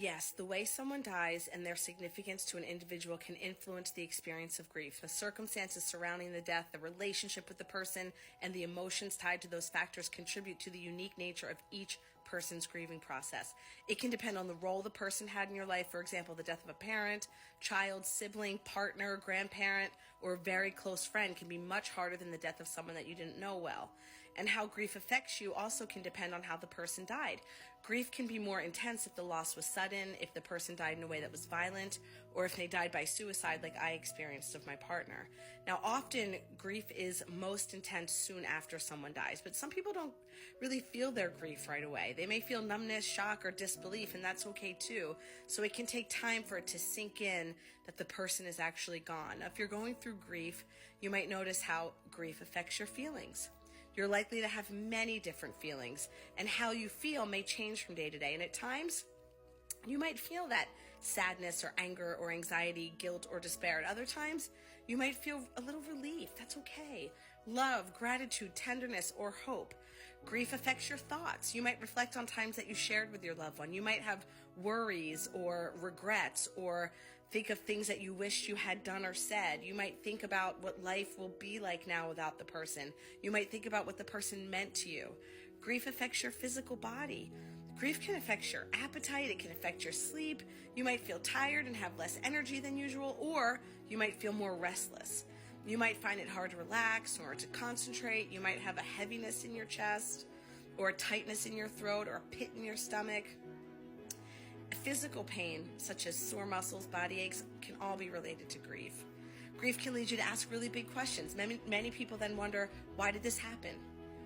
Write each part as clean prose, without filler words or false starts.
Yes, the way someone dies and their significance to an individual can influence the experience of grief. The circumstances surrounding the death, the relationship with the person, and the emotions tied to those factors contribute to the unique nature of each person's grieving process. It can depend on the role the person had in your life. For example, the death of a parent, child, sibling, partner, grandparent, or a very close friend can be much harder than the death of someone that you didn't know well. And how grief affects you also can depend on how the person died. Grief can be more intense if the loss was sudden, if the person died in a way that was violent, or if they died by suicide like I experienced of my partner. Now, often grief is most intense soon after someone dies, but some people don't really feel their grief right away. They may feel numbness, shock, or disbelief, and that's okay too. So it can take time for it to sink in that the person is actually gone. Now, if you're going through grief, you might notice how grief affects your feelings. You're likely to have many different feelings, and how you feel may change from day to day. And at times, you might feel that sadness or anger or anxiety, guilt or despair. At other times, you might feel a little relief. That's okay. Love, gratitude, tenderness, or hope. Grief affects your thoughts. You might reflect on times that you shared with your loved one. You might have worries or regrets, or think of things that you wish you had done or said. You might think about what life will be like now without the person. You might think about what the person meant to you. Grief affects your physical body. Grief can affect your appetite, it can affect your sleep. You might feel tired and have less energy than usual, or you might feel more restless. You might find it hard to relax or to concentrate. You might have a heaviness in your chest, or a tightness in your throat, or a pit in your stomach. Physical pain, such as sore muscles, body aches, can all be related to grief. Grief can lead you to ask really big questions. Many people then wonder, why did this happen?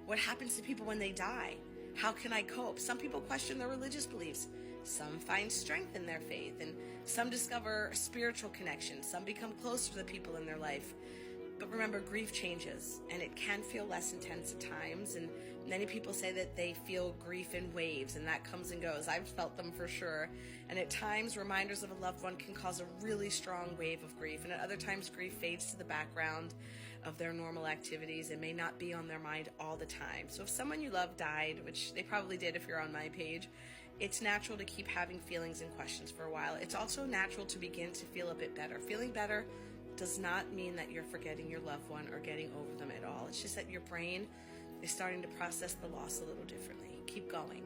What happens to people when they die? How can I cope? Some people question their religious beliefs. Some find strength in their faith, and some discover spiritual connection. Some become closer to the people in their life. But remember, grief changes, and it can feel less intense at times. And many people say that they feel grief in waves, and that comes and goes. I've felt them for sure. And at times, reminders of a loved one can cause a really strong wave of grief. And at other times, grief fades to the background of their normal activities and may not be on their mind all the time. So if someone you love died, which they probably did if you're on my page, it's natural to keep having feelings and questions for a while. It's also natural to begin to feel a bit better. Feeling better does not mean that you're forgetting your loved one or getting over them at all. It's just that your brain is starting to process the loss a little differently. Keep going.